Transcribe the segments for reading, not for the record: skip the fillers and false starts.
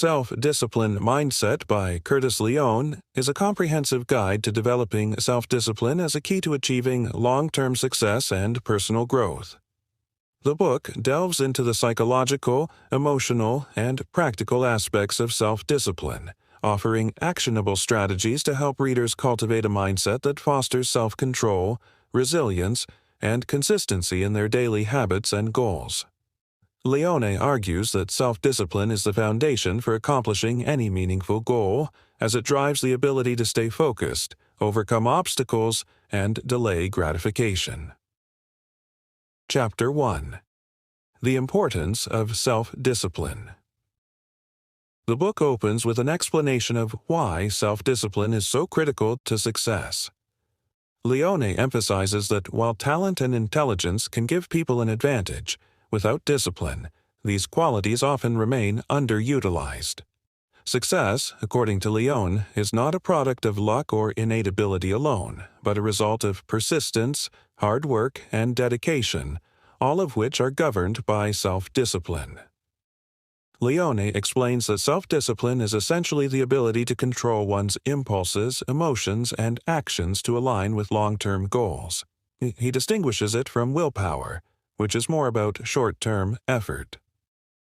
Self-Discipline Mindset by Curtis Leone is a comprehensive guide to developing self-discipline as a key to achieving long-term success and personal growth. The book delves into the psychological, emotional, and practical aspects of self-discipline, offering actionable strategies to help readers cultivate a mindset that fosters self-control, resilience, and consistency in their daily habits and goals. Leone argues that self-discipline is the foundation for accomplishing any meaningful goal, as it drives the ability to stay focused, overcome obstacles, and delay gratification. Chapter 1. The Importance of Self-Discipline. The book opens with an explanation of why self-discipline is so critical to success. Leone emphasizes that while talent and intelligence can give people an advantage, without discipline, these qualities often remain underutilized. Success, according to Leone, is not a product of luck or innate ability alone, but a result of persistence, hard work, and dedication, all of which are governed by self-discipline. Leone explains that self-discipline is essentially the ability to control one's impulses, emotions, and actions to align with long-term goals. He distinguishes it from willpower, which is more about short-term effort.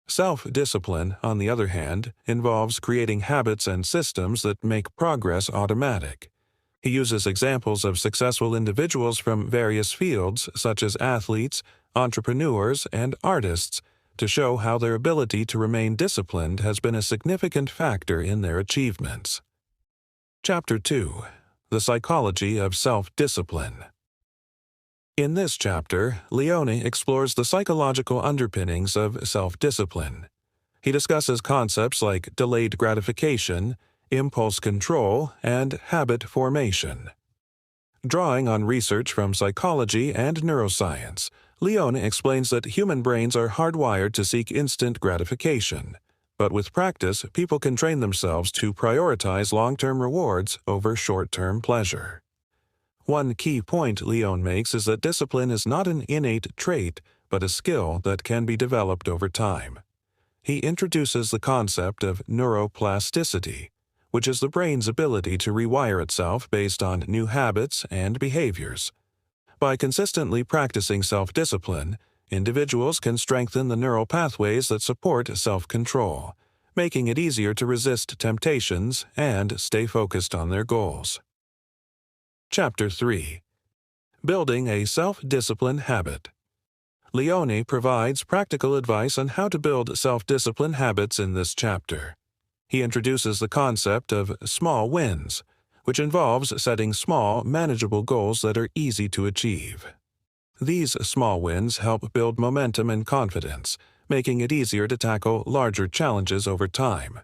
Self-discipline, on the other hand, involves creating habits and systems that make progress automatic. He uses examples of successful individuals from various fields, such as athletes, entrepreneurs, and artists, to show how their ability to remain disciplined has been a significant factor in their achievements. Chapter 2. The Psychology of Self-Discipline. In this chapter, Leone explores the psychological underpinnings of self-discipline. He discusses concepts like delayed gratification, impulse control, and habit formation. Drawing on research from psychology and neuroscience, Leone explains that human brains are hardwired to seek instant gratification, but with practice, people can train themselves to prioritize long-term rewards over short-term pleasure. One key point Leone makes is that discipline is not an innate trait, but a skill that can be developed over time. He introduces the concept of neuroplasticity, which is the brain's ability to rewire itself based on new habits and behaviors. By consistently practicing self-discipline, individuals can strengthen the neural pathways that support self-control, making it easier to resist temptations and stay focused on their goals. Chapter 3. Building a Self-Discipline Habit. Leone provides practical advice on how to build self-discipline habits in this chapter. He introduces the concept of small wins, which involves setting small, manageable goals that are easy to achieve. These small wins help build momentum and confidence, making it easier to tackle larger challenges over time.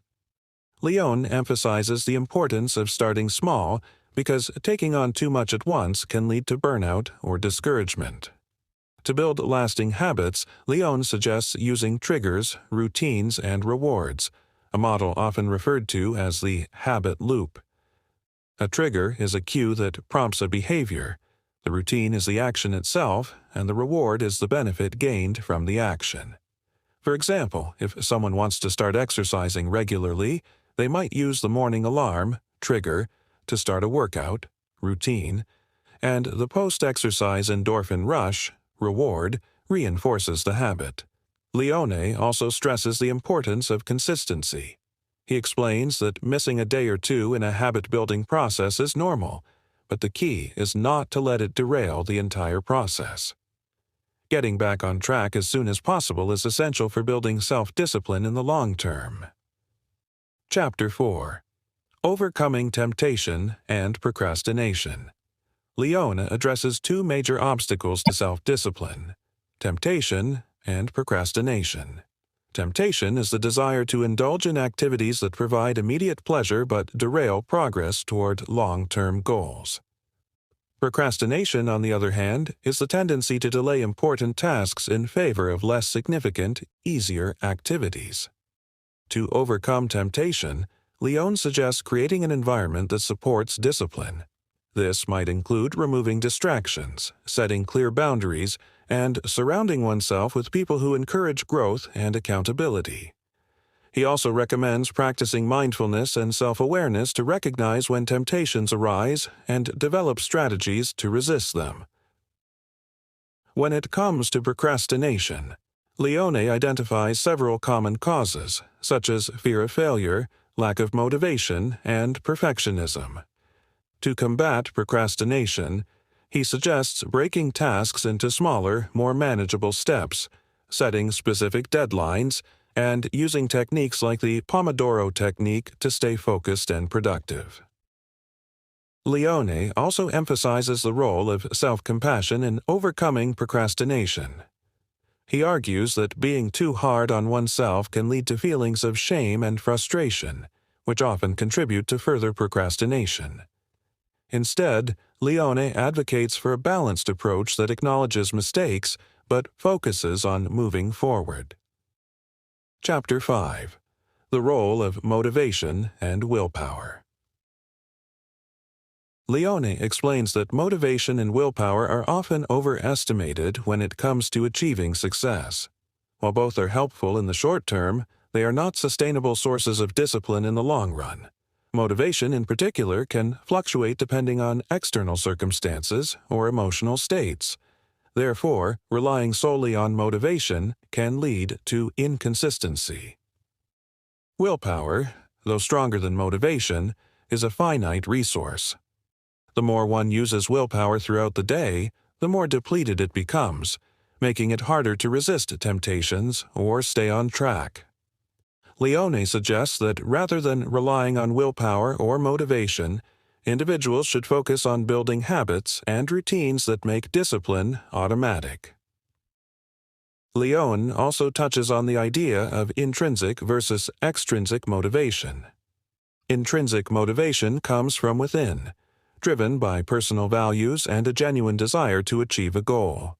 Leone emphasizes the importance of starting small because taking on too much at once can lead to burnout or discouragement. To build lasting habits, Leone suggests using triggers, routines, and rewards, a model often referred to as the habit loop. A trigger is a cue that prompts a behavior, the routine is the action itself, and the reward is the benefit gained from the action. For example, if someone wants to start exercising regularly, they might use the morning alarm, trigger, to start a workout, routine, and the post-exercise endorphin rush, reward, reinforces the habit. Leone also stresses the importance of consistency. He explains that missing a day or two in a habit-building process is normal, but the key is not to let it derail the entire process. Getting back on track as soon as possible is essential for building self-discipline in the long term. Chapter 4. Overcoming Temptation and Procrastination. Leone addresses two major obstacles to self-discipline: temptation and procrastination. Temptation is the desire to indulge in activities that provide immediate pleasure but derail progress toward long-term goals. Procrastination, on the other hand, is the tendency to delay important tasks in favor of less significant, easier activities. To overcome temptation, Leone suggests creating an environment that supports discipline. This might include removing distractions, setting clear boundaries, and surrounding oneself with people who encourage growth and accountability. He also recommends practicing mindfulness and self-awareness to recognize when temptations arise and develop strategies to resist them. When it comes to procrastination, Leone identifies several common causes, such as fear of failure, lack of motivation, and perfectionism. To combat procrastination, he suggests breaking tasks into smaller, more manageable steps, setting specific deadlines, and using techniques like the Pomodoro technique to stay focused and productive. Leone also emphasizes the role of self-compassion in overcoming procrastination. He argues that being too hard on oneself can lead to feelings of shame and frustration, which often contribute to further procrastination. Instead, Leone advocates for a balanced approach that acknowledges mistakes but focuses on moving forward. Chapter 5. The Role of Motivation and Willpower. Leone explains that motivation and willpower are often overestimated when it comes to achieving success. While both are helpful in the short term, they are not sustainable sources of discipline in the long run. Motivation, in particular, can fluctuate depending on external circumstances or emotional states. Therefore, relying solely on motivation can lead to inconsistency. Willpower, though stronger than motivation, is a finite resource. The more one uses willpower throughout the day, the more depleted it becomes, making it harder to resist temptations or stay on track. Leone suggests that rather than relying on willpower or motivation, individuals should focus on building habits and routines that make discipline automatic. Leone also touches on the idea of intrinsic versus extrinsic motivation. Intrinsic motivation comes from within, driven by personal values and a genuine desire to achieve a goal.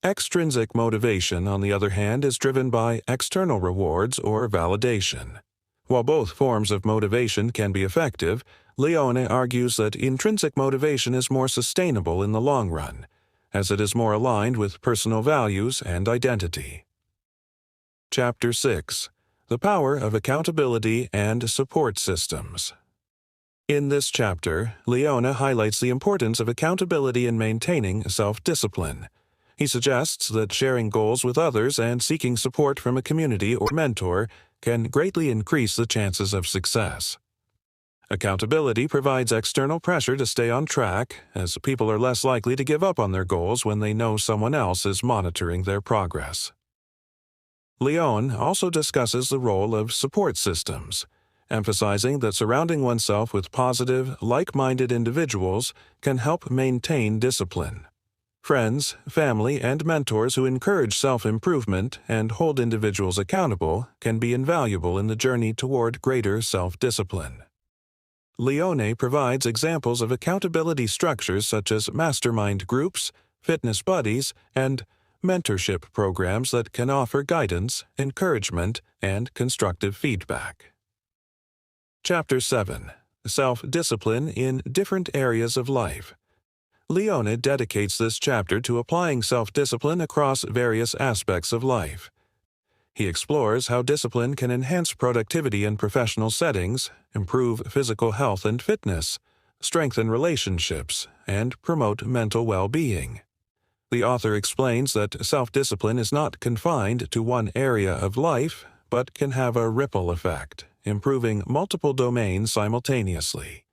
Extrinsic motivation, on the other hand, is driven by external rewards or validation. While both forms of motivation can be effective, Leone argues that intrinsic motivation is more sustainable in the long run, as it is more aligned with personal values and identity. Chapter 6. The Power of Accountability and Support Systems. In this chapter, Leone highlights the importance of accountability in maintaining self-discipline. He suggests that sharing goals with others and seeking support from a community or mentor can greatly increase the chances of success. Accountability provides external pressure to stay on track, as people are less likely to give up on their goals when they know someone else is monitoring their progress. Leone also discusses the role of support systems, emphasizing that surrounding oneself with positive, like-minded individuals can help maintain discipline. Friends, family, and mentors who encourage self-improvement and hold individuals accountable can be invaluable in the journey toward greater self-discipline. Leone provides examples of accountability structures such as mastermind groups, fitness buddies, and mentorship programs that can offer guidance, encouragement, and constructive feedback. Chapter 7. Self-Discipline in Different Areas of Life. Leone dedicates this chapter to applying self-discipline across various aspects of life. He explores how discipline can enhance productivity in professional settings, improve physical health and fitness, strengthen relationships, and promote mental well-being. The author explains that self-discipline is not confined to one area of life, but can have a ripple effect, improving multiple domains simultaneously.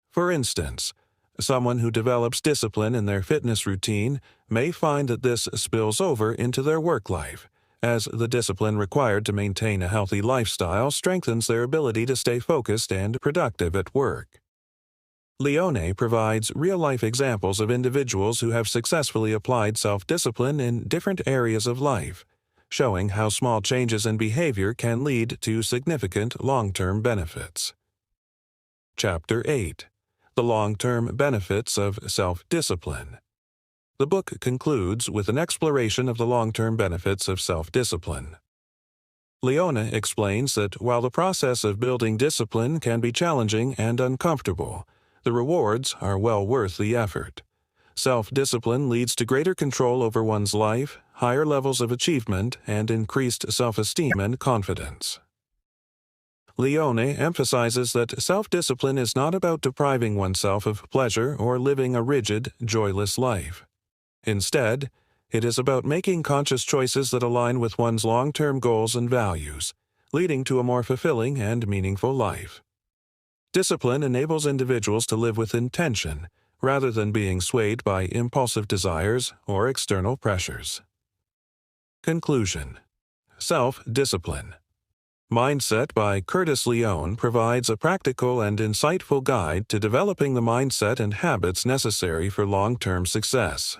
For instance, someone who develops discipline in their fitness routine may find that this spills over into their work life, as the discipline required to maintain a healthy lifestyle strengthens their ability to stay focused and productive at work. Leone provides real-life examples of individuals who have successfully applied self-discipline in different areas of life, showing how small changes in behavior can lead to significant long-term benefits. Chapter 8. The Long-Term Benefits of Self-Discipline. The book concludes with an exploration of the long-term benefits of self-discipline. Leone explains that while the process of building discipline can be challenging and uncomfortable, the rewards are well worth the effort. Self-discipline leads to greater control over one's life, higher levels of achievement, and increased self-esteem and confidence. Leone emphasizes that self-discipline is not about depriving oneself of pleasure or living a rigid, joyless life. Instead, it is about making conscious choices that align with one's long-term goals and values, leading to a more fulfilling and meaningful life. Discipline enables individuals to live with intention, rather than being swayed by impulsive desires or external pressures. Conclusion. Self-discipline. Mindset by Curtis Leone provides a practical and insightful guide to developing the mindset and habits necessary for long-term success.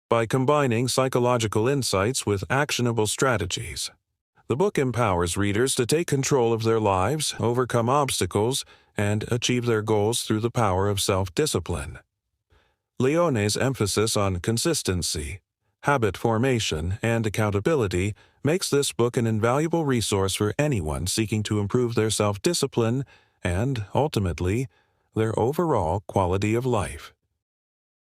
By combining psychological insights with actionable strategies, the book empowers readers to take control of their lives, overcome obstacles, and achieve their goals through the power of self-discipline. Leone's emphasis on consistency, habit formation, and accountability makes this book an invaluable resource for anyone seeking to improve their self-discipline and, ultimately, their overall quality of life.